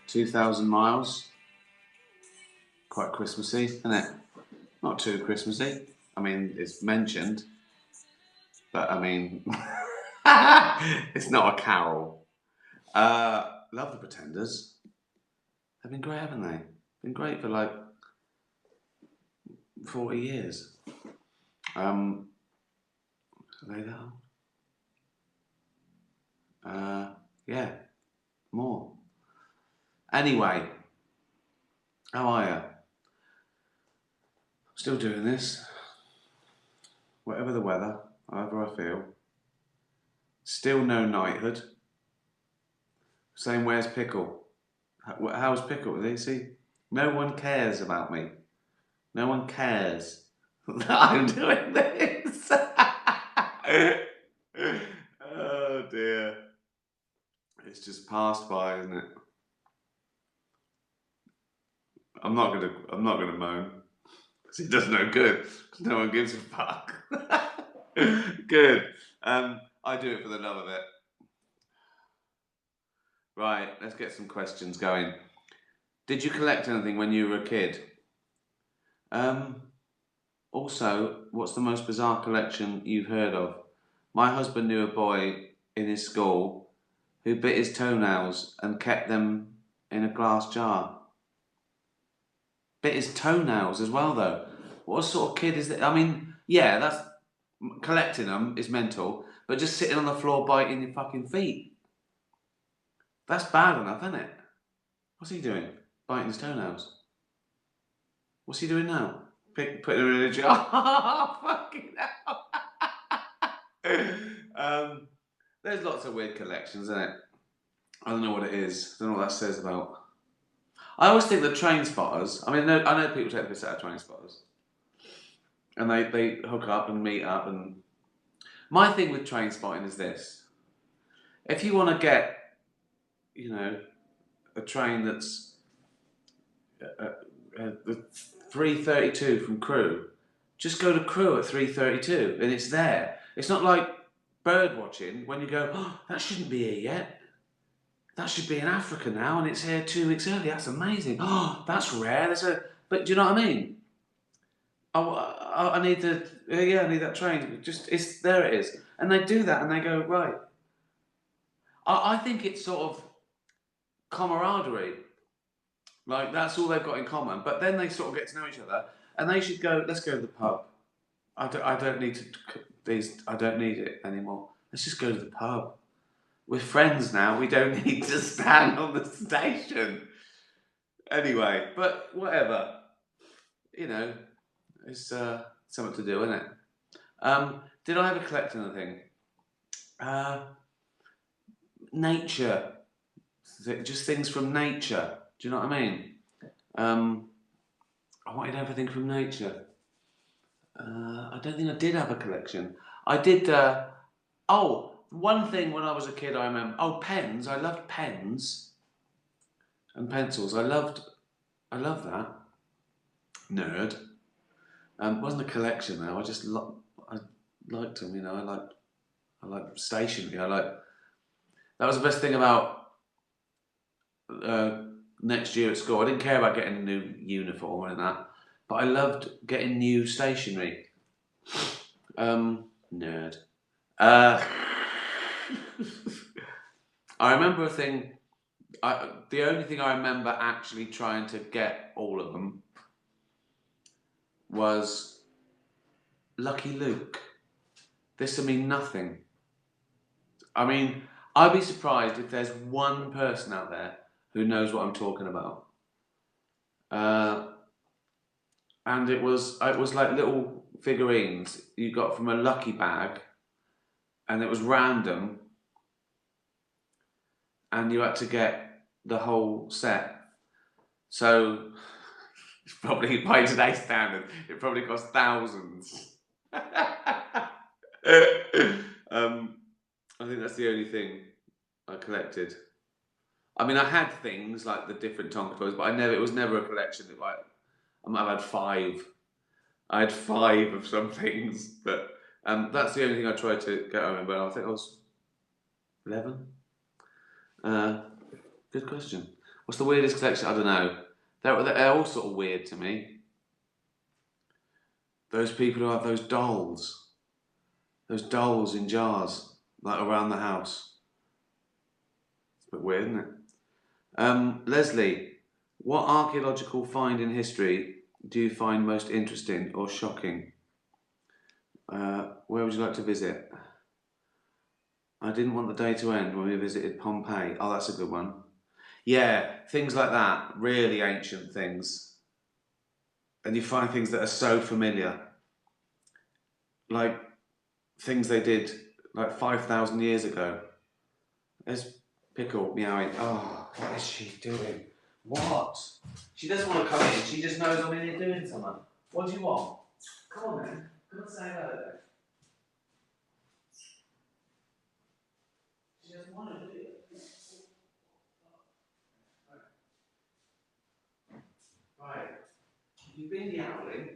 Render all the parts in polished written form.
2,000 miles. Quite Christmassy, isn't it? Not too Christmassy. I mean, it's mentioned, but I mean, it's not a carol. Love the Pretenders. They've been great, haven't they? Been great for like 40 years. Are they that old? Yeah, more. Anyway, how are you? Still doing this. Whatever the weather, however I feel. Still no knighthood. Same way as Pickle. How's Pickle? They see, no one cares about me. No one cares that I'm doing this. Oh dear. It's just passed by, isn't it? I'm not gonna moan. Because it does no good. Because no one gives a fuck. Good. I do it for the love of it. Right, let's get some questions going. Did you collect anything when you were a kid? Also, what's the most bizarre collection you've heard of? My husband knew a boy in his school who bit his toenails and kept them in a glass jar. Bit his toenails as well, though. What sort of kid is that? I mean, yeah, that's collecting them is mental, but just sitting on the floor biting your fucking feet. That's bad enough, isn't it? What's he doing? Biting his toenails. What's he doing now? Putting them in a jar. Fucking hell. There's lots of weird collections, isn't it? I don't know what it is. I don't know what that says about. I always think that train spotters. I mean, I know people take the piss out of train spotters, and they hook up and meet up. And my thing with train spotting is this: if you want to get, you know, a train that's 3:32 from Crewe, just go to Crewe at 3:32, and it's there. It's not like bird watching when you go, oh, that shouldn't be here yet. That should be in Africa now, and it's here 2 weeks early. That's amazing. Oh, that's rare. But do you know what I mean? I need I need that train. It's there. It is, and they do that, and they go right. I think it's sort of camaraderie. Like that's all they've got in common. But then they sort of get to know each other, and they should go. Let's go to the pub. I don't need these. I don't need it anymore. Let's just go to the pub. We're friends now. We don't need to stand on the station. Anyway, but whatever. You know, it's something to do, isn't it? Did I ever collect anything? Uh, Nature. Just things from nature. Do you know what I mean? I wanted everything from nature. I don't think I did have a collection. I did. One thing when I was a kid, I remember. Oh, pens. I loved pens and pencils. I loved that. Nerd. Wasn't a collection though. I liked them. You know, I like stationery. That was the best thing about next year at school. I didn't care about getting a new uniform or anything like that, but I loved getting new stationery. Nerd. Uh, I remember a thing. The only thing I remember actually trying to get all of them was Lucky Luke. This to me nothing. I mean, I'd be surprised if there's one person out there who knows what I'm talking about. And it was like little figurines you got from a lucky bag, and it was random, and you had to get the whole set. So it's probably by today's standard, it probably cost thousands. I think that's the only thing I collected. I mean, I had things like the different Tonka toys, but it was never a collection. I might have had five. I had five of some things, but that's the only thing I tried to get over. But I think I was 11. Good question. What's the weirdest collection? I don't know. They're all sort of weird to me. Those people who have those dolls in jars, like around the house. It's a bit weird, isn't it? Leslie, what archaeological find in history do you find most interesting or shocking? Where would you like to visit? I didn't want the day to end when we visited Pompeii. Oh, that's a good one. Yeah, things like that, really ancient things. And you find things that are so familiar. Like things they did like 5,000 years ago. There's Pickle meowing. Oh, what is she doing? What? She doesn't want to come in. She just knows I'm in here doing something. What do you want? Come on then. Come and say hello then. She doesn't want to do it. Right. You've been yowling.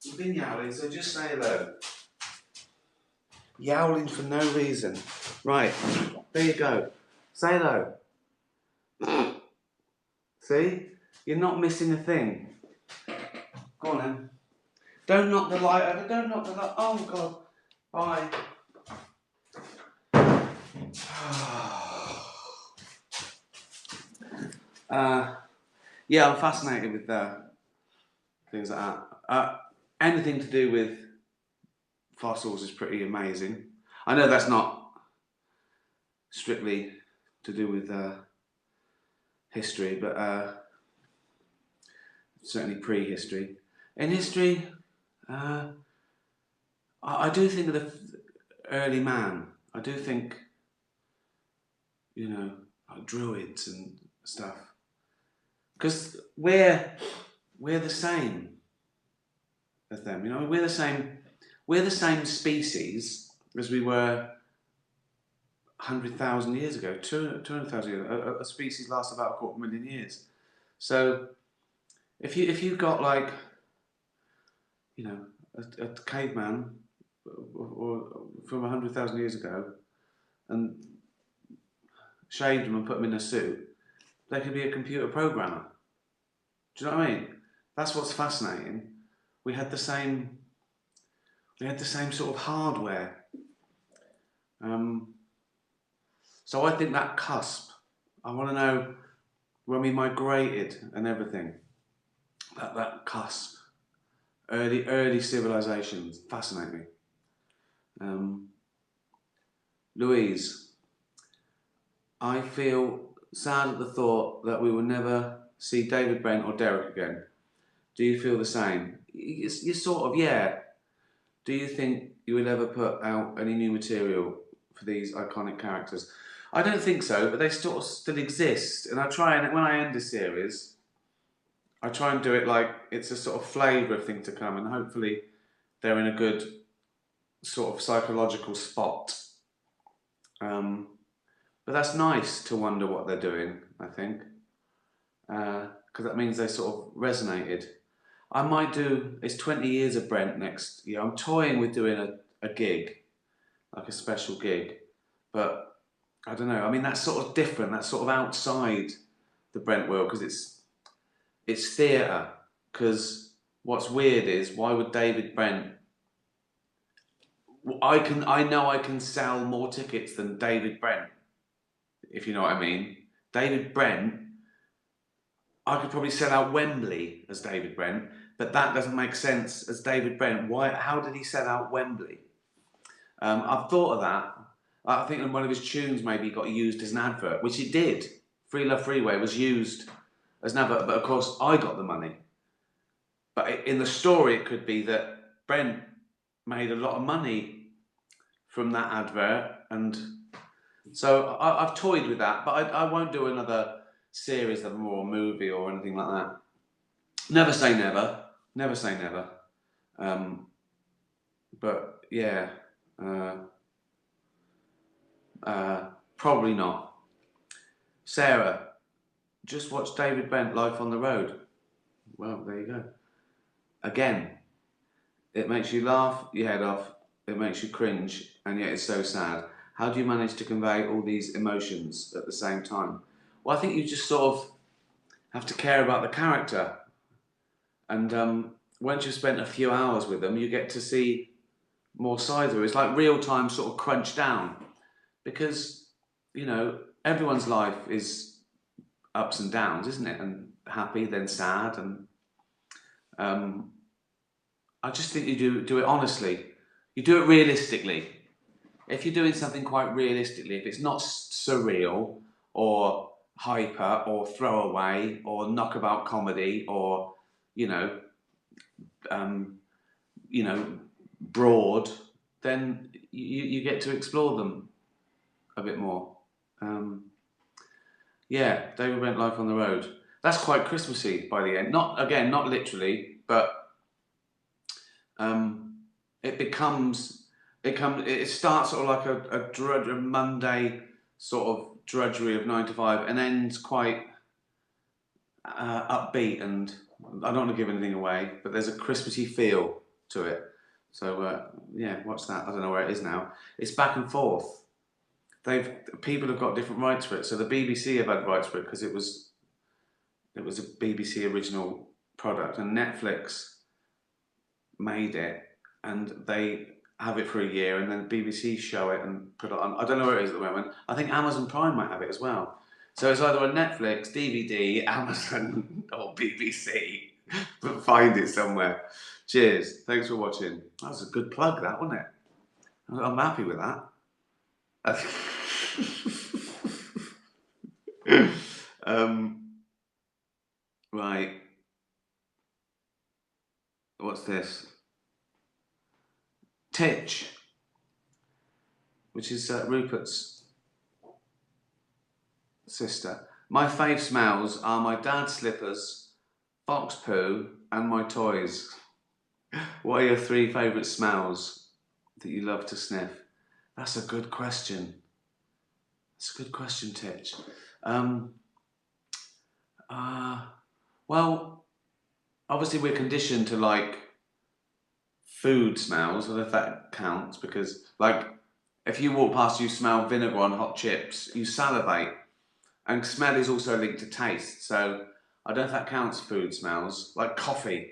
You've been yowling, so just say hello. Yowling for no reason. Right. There you go. Say hello. See? You're not missing a thing. Go on then. Don't knock the light over. Don't knock the light. Oh, God. Bye. Yeah, I'm fascinated with things like that. Anything to do with fossils is pretty amazing. I know that's not strictly to do with history, but certainly prehistory. In history, I do think of the early man. I do think, like druids and stuff. Because we're the same as them. We're the same species as we were 100,000 years ago, 200,000 years ago. A species lasts about 250,000 years. So if you've got like, a caveman or from 100,000 years ago and shaved him and put him in a suit, they could be a computer programmer. Do you know what I mean? That's what's fascinating. We had the same sort of hardware. So I think that cusp, I want to know when we migrated and everything. That cusp, early civilizations, fascinate me. Louise, I feel sad at the thought that we will never see David Brent or Derek again. Do you feel the same? You sort of, yeah. Do you think you will ever put out any new material for these iconic characters? I don't think so, but they sort of still exist. And I try and, when I end a series, I try and do it like it's a sort of flavour of thing to come, and hopefully they're in a good sort of psychological spot. But that's nice to wonder what they're doing, I think. Because that means they sort of resonated. I might do, it's 20 years of Brent next year. I'm toying with doing a gig, like a special gig. But I don't know, I mean, that's sort of different. That's sort of outside the Brent world because it's theatre. Because what's weird is, why would David Brent... I know I can sell more tickets than David Brent, if you know what I mean. David Brent, I could probably sell out Wembley as David Brent, but that doesn't make sense as David Brent. Why? How did he sell out Wembley? I've thought of that. I think in one of his tunes maybe got used as an advert, which it did. Free Love Freeway was used as an advert, but of course I got the money. But in the story it could be that Brent made a lot of money from that advert, and so I've toyed with that, but I won't do another series of them or a movie or anything like that. Never say never. Never say never. But yeah, probably not. Sarah, just watch David Brent Life on the Road. Well, there you go. Again, it makes you laugh your head off, it makes you cringe, and yet it's so sad. How do you manage to convey all these emotions at the same time? Well, I think you just sort of have to care about the character. And once you've spent a few hours with them, you get to see more sides of it. It's like real time sort of crunch down because, everyone's life is ups and downs, isn't it? And happy, then sad. And um, I just think you do it honestly. You do it realistically. If you're doing something quite realistically, if it's not surreal or hyper or throwaway or knockabout comedy or, you know, um, broad, then you get to explore them a bit more. Yeah, David Brent, Life on the Road. That's quite Christmassy by the end. Not literally, but um, it becomes it starts sort of like a Monday sort of drudgery of 9 to 5 and ends quite upbeat, and I don't want to give anything away, but there's a Christmassy feel to it. So yeah, watch that. I don't know where it is now. It's back and forth. People have got different rights for it. So the BBC have had rights for it because it was a BBC original product, and Netflix made it, and they have it for a year, and then BBC show it and put it on. I don't know where it is at the moment. I think Amazon Prime might have it as well. So it's either on Netflix, DVD, Amazon, or BBC, but find it somewhere. Cheers. Thanks for watching. That was a good plug, that, wasn't it? I'm happy with that. Right. What's this? Titch, which is Rupert's sister. My fave smells are my dad's slippers, fox poo, and my toys. What are your 3 favourite smells that you love to sniff? That's a good question. That's a good question, Titch. Well, obviously we're conditioned to like food smells. I don't know if that counts because, like, if you walk past, you smell vinegar on hot chips, you salivate. And smell is also linked to taste. So I don't know if that counts food smells. Like coffee.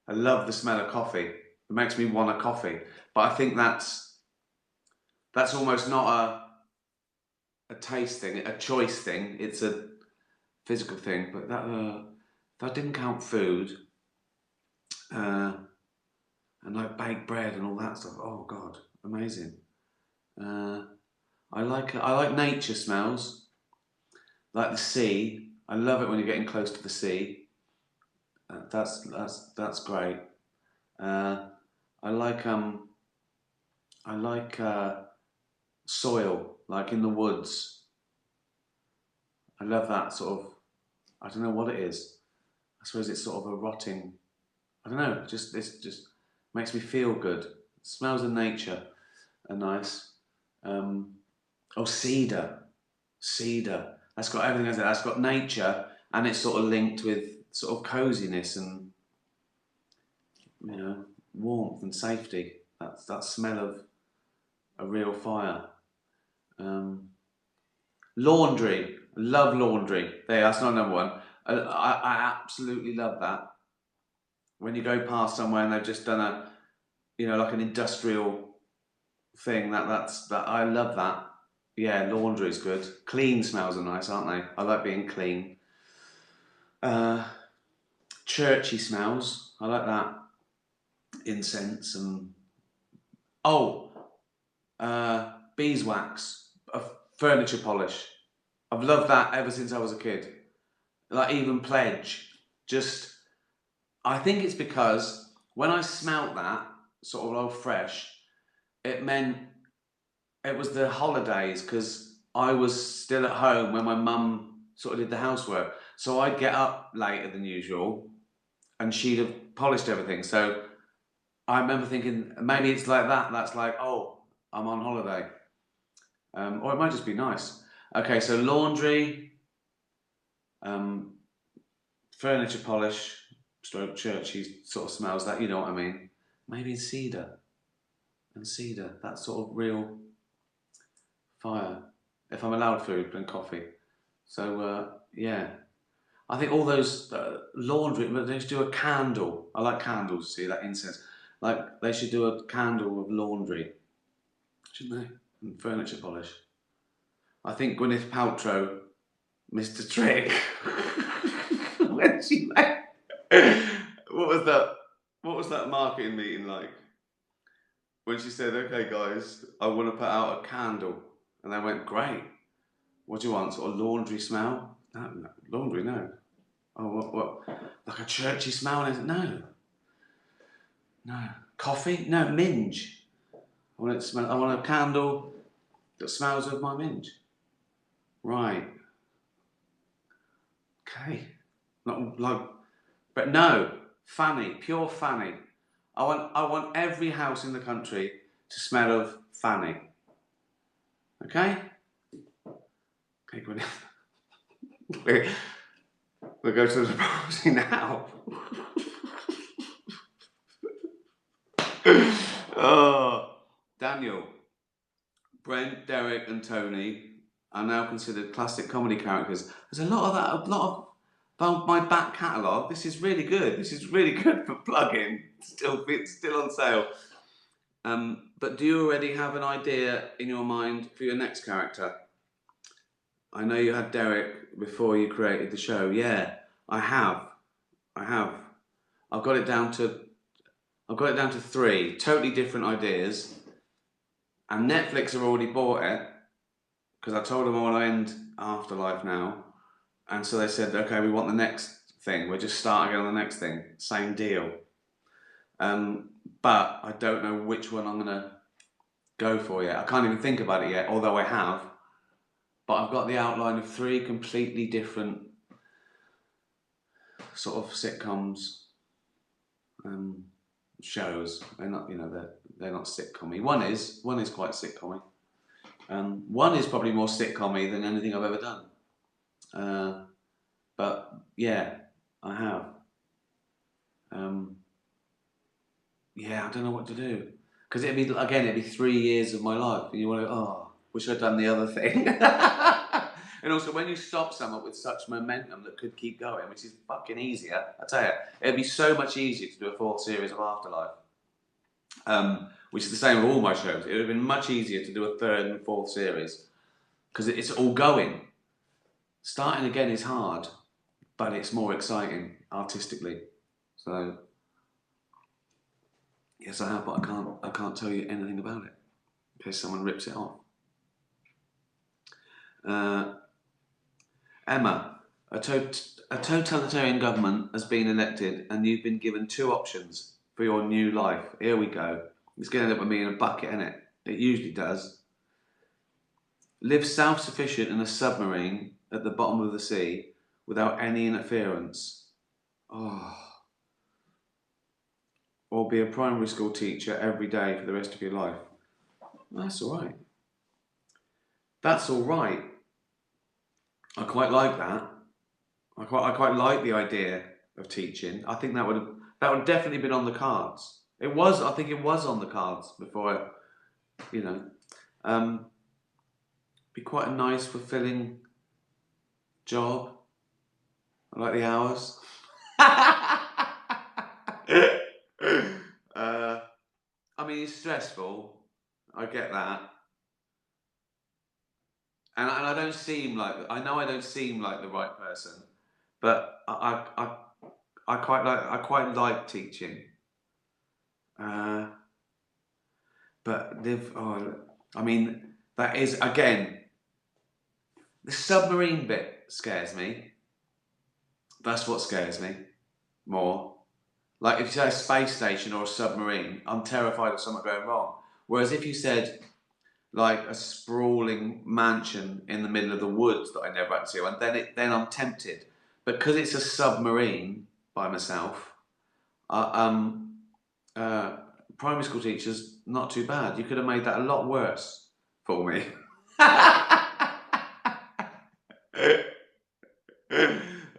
I love the smell of coffee. It makes me want a coffee. But I think that's almost not a taste thing, a choice thing. It's a physical thing. But that didn't count food. And like baked bread and all that stuff. Oh God, amazing. I like nature smells, like the sea. I love it when you're getting close to the sea. That's great. Uh, I like soil, like in the woods. I love that sort of. I don't know what it is. I suppose it's sort of a rotting. I don't know. This just makes me feel good. Smells of nature are nice. Cedar. Cedar. That's got everything. That's got nature, and it's sort of linked with sort of coziness and warmth and safety. That's that smell of a real fire. Laundry. Love laundry. That's not number one. I absolutely love that. When you go past somewhere and they've just done like an industrial thing. That I love that. Yeah, laundry's good. Clean smells are nice, aren't they? I like being clean. Churchy smells. I like that. Incense and beeswax, furniture polish. I've loved that ever since I was a kid. Like even Pledge. Just, I think it's because when I smelt that sort of all fresh, it meant it was the holidays because I was still at home when my mum sort of did the housework. So I'd get up later than usual and she'd have polished everything. So I remember thinking maybe it's like that. That's like, oh, I'm on holiday. Or it might just be nice. Okay, so laundry, um, furniture polish, stroke churchy sort of smells, that, you know what I mean? Maybe cedar. And cedar, that sort of real fire. If I'm allowed food and coffee. So, yeah. I think all those laundry, but they should do a candle. I like candles, see, that incense. Like, they should do a candle of laundry, shouldn't they? And furniture polish. I think Gwyneth Paltrow, Mr. Trick, when she went, what was that? What was that marketing meeting like? When she said, "Okay, guys, I want to put out a candle," and they went, "Great. What do you want? Sort of laundry smell?" No, no laundry, no. Oh, what? Like a churchy smell? And I said, no, no. Coffee? No, minge. I want it to smell. I want a candle that smells of my minge. Right. Okay. Not like, but no, fanny, pure fanny. I want every house in the country to smell of fanny. Okay? Okay, good. We'll go to the party now. Oh, Daniel, Brent, Derek, and Tony are now considered classic comedy characters. There's a lot of that, a lot of my back catalogue. This is really good. This is really good for plug-in. It's still on sale. But do you already have an idea in your mind for your next character? I know you had Derek before you created the show. Yeah, I have. I've got it down to 3 totally different ideas, and Netflix have already bought it because I told them I want to end Afterlife now, and so they said, okay, we want the next thing. We're just starting on the next thing. Same deal. But I don't know which one I'm gonna go for yet. I can't even think about it yet, although I have. But I've got the outline of 3 completely different sort of sitcoms, shows. They're not, they're not sitcom-y. One is quite sitcom-y. One is probably more sitcom-y than anything I've ever done. But yeah, I have. Yeah, I don't know what to do. Because it'd be 3 years of my life, and you want to, wish I'd done the other thing. And also, when you stop someone with such momentum that could keep going, which is fucking easier, I tell you, it'd be so much easier to do a 4th series of Afterlife. Which is the same with all my shows. It would have been much easier to do a 3rd and 4th series because it's all going. Starting again is hard, but it's more exciting artistically. So yes, I have, but I can't tell you anything about it in case someone rips it off. Emma, a totalitarian government has been elected, and you've been given 2 options for your new life. Here we go. It's going to end up with me in a bucket, isn't it? It usually does. Live self-sufficient in a submarine at the bottom of the sea without any interference. Oh. Or be a primary school teacher every day for the rest of your life. That's all right. That's all right. I quite like that. I quite like the idea of teaching. I think that would definitely been on the cards. I think it was on the cards before, be quite a nice, fulfilling job. I like the hours. I mean, it's stressful. I get that. And I don't seem like, I know I don't seem like the right person, but I quite like teaching. But I mean, that is, again, the submarine bit scares me. That's what scares me more. Like if you say a space station or a submarine, I'm terrified of something going wrong. Whereas if you said like a sprawling mansion in the middle of the woods that I never had to see, and then I'm tempted. But because it's a submarine by myself, primary school teachers, not too bad. You could have made that a lot worse for me.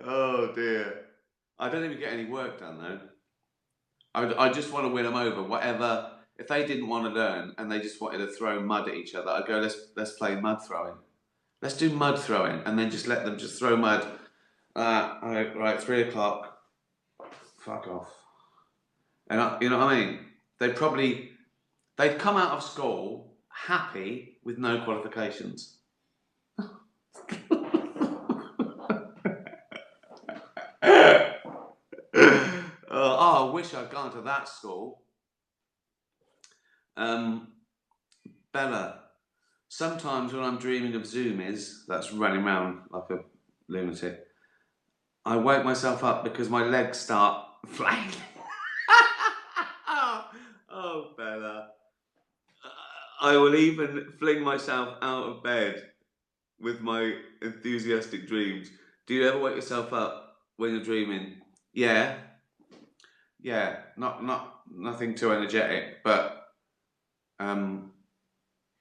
Oh dear. I don't even get any work done though. I just want to win them over. Whatever. If they didn't want to learn and they just wanted to throw mud at each other, I'd go, let's play mud throwing. Let's do mud throwing, and then just let them just throw mud Right, 3 o'clock. Fuck off. And you know what I mean? They'd come out of school happy with no qualifications. I wish I'd gone to that school. Bella, sometimes when I'm dreaming of Zoomies, that's running around like a lunatic, I wake myself up because my legs start flailing. Oh, Bella. I will even fling myself out of bed with my enthusiastic dreams. Do you ever wake yourself up when you're dreaming? Yeah, yeah. Nothing too energetic, but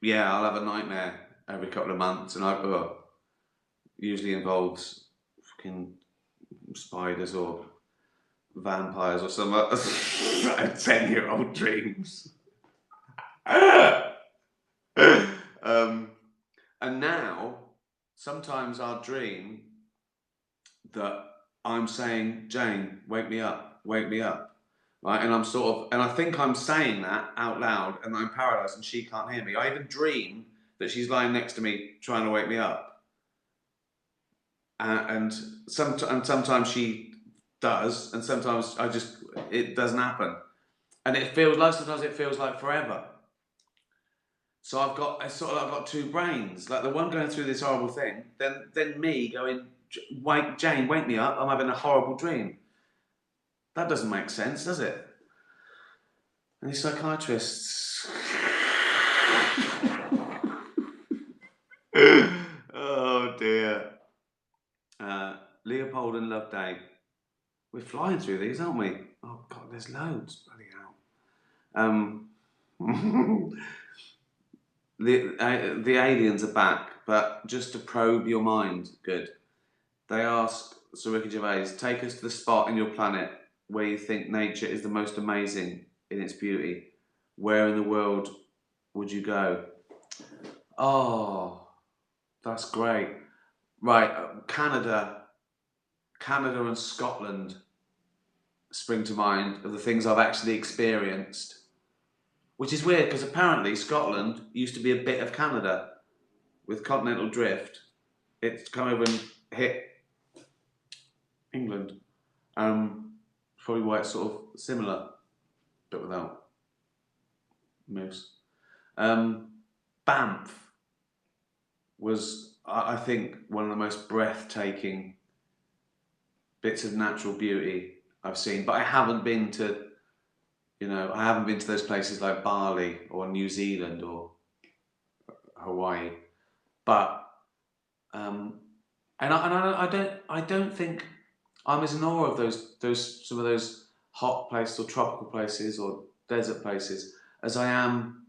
yeah, I'll have a nightmare every couple of months, and usually involves fucking spiders or vampires or some 10-year-old dreams. And now, sometimes I'll dream that I'm saying, Jane, wake me up, right? And and I think I'm saying that out loud, and I'm paralysed, and she can't hear me. I even dream that she's lying next to me, trying to wake me up, and sometimes she does, and sometimes it doesn't happen, and sometimes it feels like forever. So I've got two brains, like the one going through this horrible thing, then me going, Jane, wake me up, I'm having a horrible dream. That doesn't make sense, does it? Any psychiatrists? Oh dear. Leopold and Loveday. We're flying through these, aren't we? Oh God, there's loads. Bloody hell. The aliens are back, but just to probe your mind, good. They ask Sir Ricky Gervais, take us to the spot in your planet where you think nature is the most amazing in its beauty. Where in the world would you go? Oh, that's great. Right, Canada and Scotland spring to mind of the things I've actually experienced. Which is weird because apparently Scotland used to be a bit of Canada with continental drift. It's come over and hit England. Probably why it's sort of similar, but without moose. Banff was, I think, one of the most breathtaking bits of natural beauty I've seen. But I haven't been to, I haven't been to those places like Bali or New Zealand or Hawaii. But I don't think I'm as in awe of some of those hot places or tropical places or desert places as I am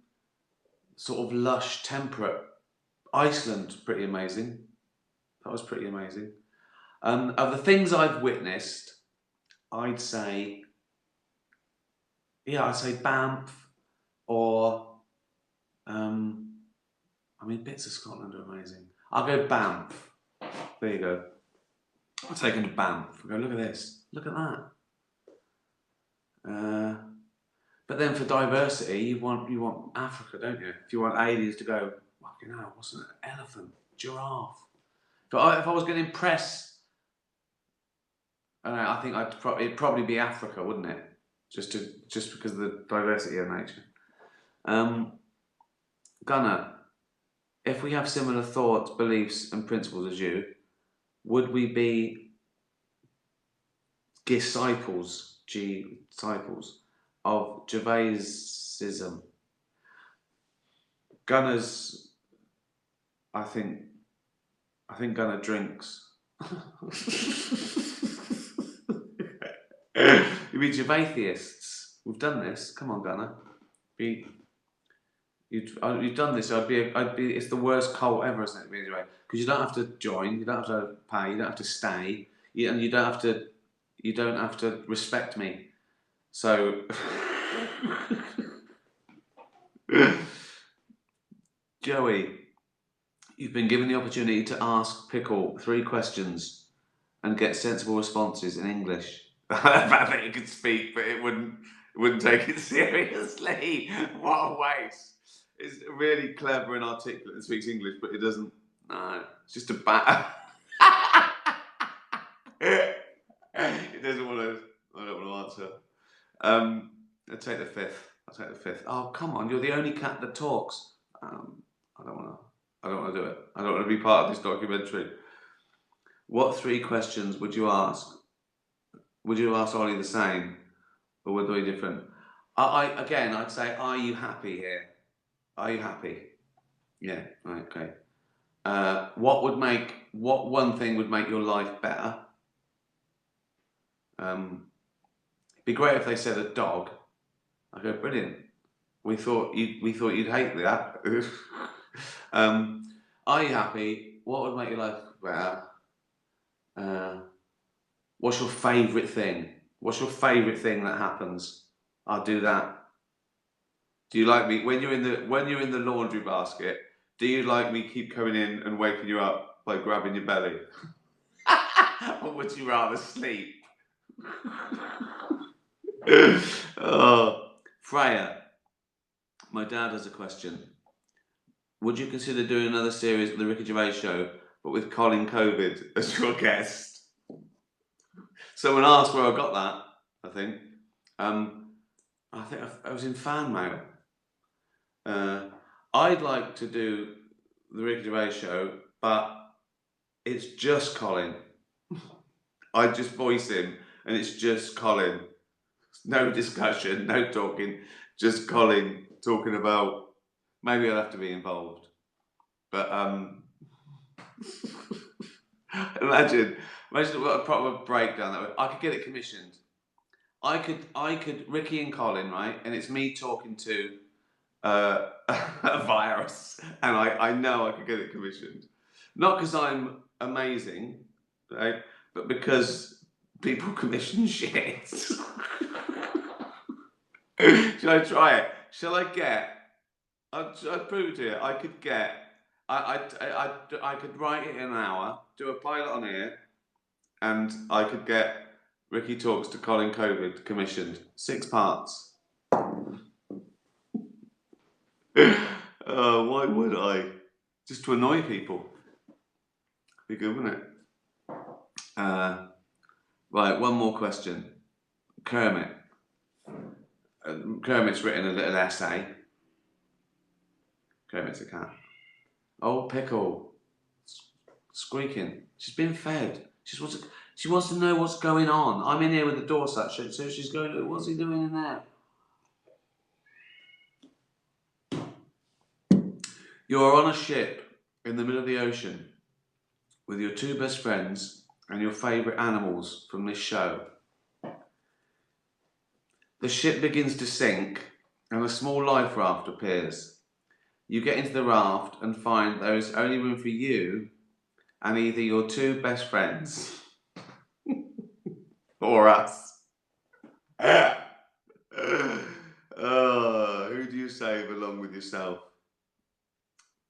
sort of lush, temperate. Iceland, pretty amazing. That was pretty amazing. Of the things I've witnessed, I'd say, I'd say Banff or, bits of Scotland are amazing. I'll go Banff. There you go. I'll take them to Banff. I'll go, look at this. Look at that. But then for diversity, you want Africa, don't you? If you want aliens to go, fucking hell, what's an elephant? Giraffe. But if I was going to impress, I think it'd probably be Africa, wouldn't it? Just because of the diversity of nature. Gunnar, if we have similar thoughts, beliefs, and principles as you, would we be disciples of Gervaisism? Gunnar's, I think Gunnar drinks. You mean Gervaitheists? We've done this. Come on, Gunnar. You've done this. It's the worst cult ever, isn't it? Anyway, because you don't have to join, you don't have to pay, you don't have to stay, and you don't have to respect me. So, Joey, you've been given the opportunity to ask Pickle 3 questions. and get sensible responses in English. I fact that you could speak, but it wouldn't take it seriously. What a waste! It's really clever and articulate and speaks English, but it doesn't. No, it's just a bad. It doesn't want to. I don't want to answer. I'll take the fifth. I'll take the fifth. Oh, come on! You're the only cat that talks. I don't want to. I don't want to do it. I don't want to be part of this documentary. What three questions would you ask? Would you ask Ollie the same, or would they be different? Again, I'd say, are you happy here? Are you happy? Yeah. Okay. What one thing would make your life better? It'd be great if they said a dog. I go, brilliant. We thought you'd hate that. Are you happy? What would make your life better? What's your favourite thing? What's your favourite thing that happens? I'll do that. Do you like me when you're in the laundry basket? Do you like me keep coming in and waking you up by grabbing your belly, or would you rather sleep? Oh, Freya, my dad has a question. Would you consider doing another series of the Ricky Gervais show, but with Colin COVID as your guest? Someone asked where I got that. I think I was in fan mail. I'd like to do the Ricky Gervais show, but it's just Colin. I just voice him, and it's just Colin. No discussion, no talking, just Colin talking about. Maybe I'll have to be involved, but imagine what a proper breakdown that would. I could get it commissioned. I could Ricky and Colin, right, and it's me talking to a virus, and I know I could get it commissioned. Not because I'm amazing, right, but because people commission shit. Should I try it? Shall I get? I'd prove it to you. I could get. I could write it in an hour, do a pilot on here, and I could get Ricky Talks to Colin COVID commissioned. 6 parts. Why would I? Just to annoy people. Be good, wouldn't it? Right, one more question. Kermit. Kermit's written a little essay. Kermit's a cat. Oh, Pickle. Squeaking. She's been fed. She wants to know what's going on. I'm in here with the door shut, so she's going, what's he doing in there? You're on a ship in the middle of the ocean with your 2 best friends and your favourite animals from this show. The ship begins to sink and a small life raft appears. You get into the raft and find there is only room for you and either your 2 best friends or us. Who do you save along with yourself?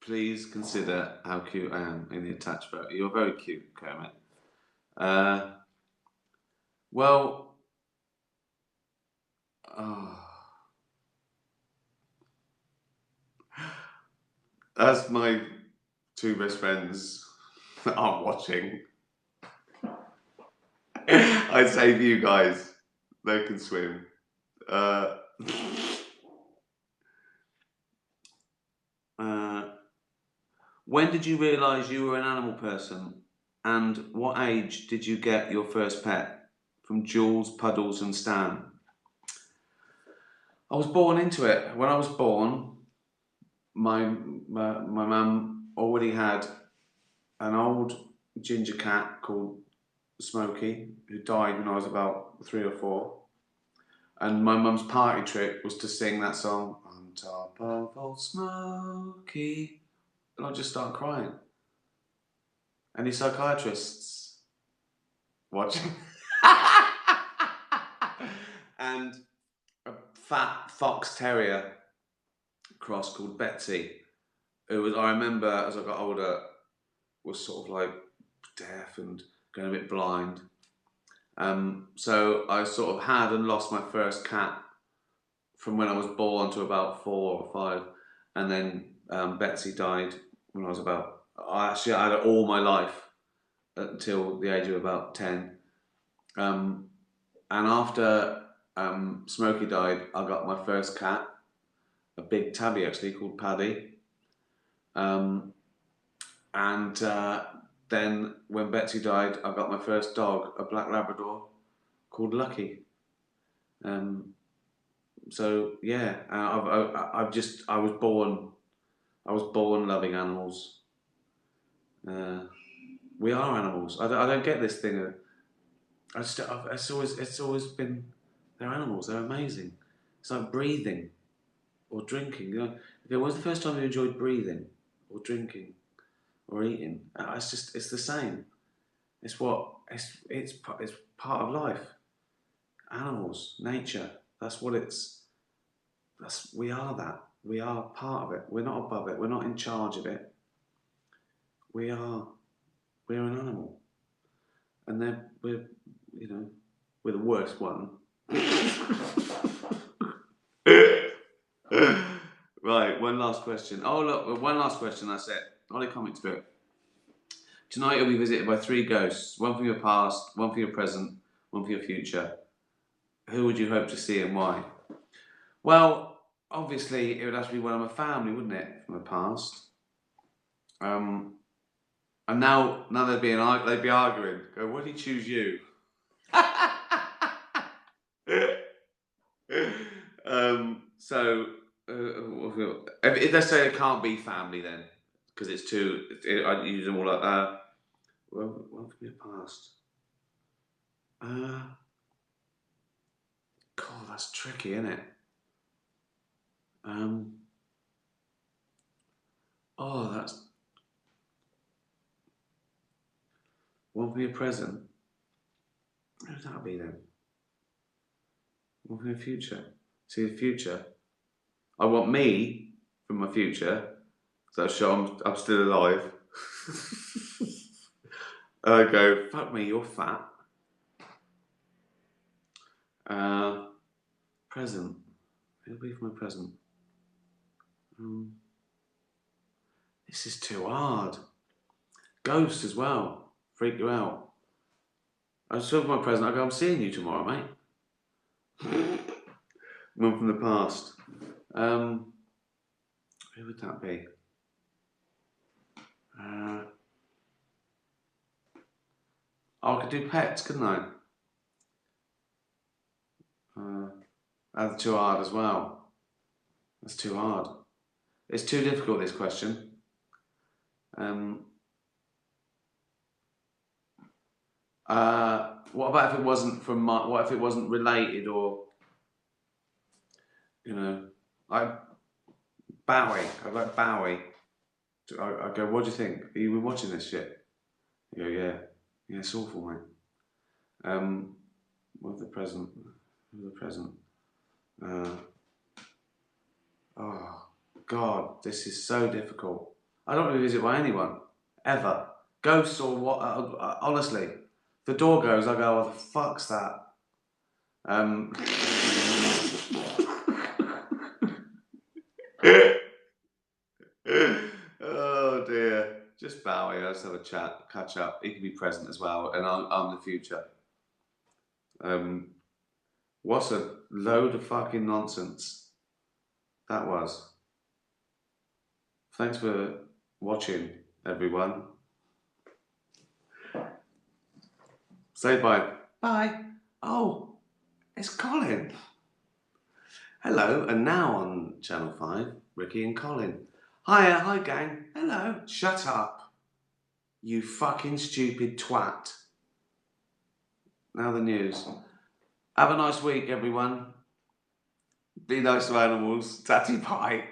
Please consider how cute I am in the attached photo. You're very cute, Kermit. Well, as my 2 best friends aren't watching, I'd save you guys. They can swim. When did you realise you were an animal person? And what age did you get your first pet? From Jules, Puddles and Stan. I was born into it. When I was born, my mum already had an old ginger cat called Smokey, who died when I was about 3 or 4. And my mum's party trick was to sing that song, On Top of Old Smokey. And I'd just start crying. Any psychiatrists watching? And a fat fox terrier cross called Betsy, who was, I remember as I got older, was sort of like deaf and going a bit blind. So I sort of had and lost my first cat from when I was born to about 4 or 5, and then Betsy died when I was about. I had it all my life until the age of about 10. And after Smokey died, I got my first cat, a big tabby actually called Paddy. And then when Betsy died, I got my first dog, a black Labrador called Lucky. So yeah, I was born loving animals. We are animals. I don't get this thing. It's always been, they're animals. They're amazing. It's like breathing or drinking. You know, okay, when's the first time you enjoyed breathing or drinking or eating? It's the same. It's part of life. Animals, nature. That's what it's. We are that. We are part of it. We're not above it. We're not in charge of it. We're an animal, and then we're the worst one. Right, one last question. Oh look, one last question. That's it. Ollie Comics Book. Tonight you'll be visited by 3 ghosts. One from your past, one for your present, one for your future. Who would you hope to see and why? Well, obviously it would have to be one of my family, wouldn't it, from the past? And now they'd be arguing. Go, why did he choose you? So if they say it can't be family, then because it's too, I use them all like well, what from your past? God, that's tricky, isn't it? Oh, that's one for your present. Who would that be then? One for your future. See the future. I want me from my future, so I'm still alive. I go, fuck me, you're fat. Present. It'll be for my present. This is too hard. Ghost as well. Freak you out. I was talking for my present. I go, I'm seeing you tomorrow, mate. One from the past. Who would that be? I could do pets, couldn't I? That's too hard as well. That's too hard. It's too difficult, this question. What about if it wasn't from my? What if it wasn't related, or like Bowie? I like Bowie. I go, what do you think? Have you been watching this shit? You go, yeah, it's awful, mate. What the present? Oh God, this is so difficult. I don't want to be visited by anyone ever. Ghosts or what? Honestly, if the door goes, I go, oh, the fuck's that? Oh dear. Just Bowie, let's have a chat, catch up. He can be present as well, and I'm the future. What a load of fucking nonsense that was. Thanks for watching, everyone. Say bye. Bye. Oh, it's Colin. Hello, and now on Channel 5, Ricky and Colin. Hiya, hi gang. Hello. Shut up. You fucking stupid twat. Now the news. Have a nice week, everyone. Be nice to animals. Tatty pie.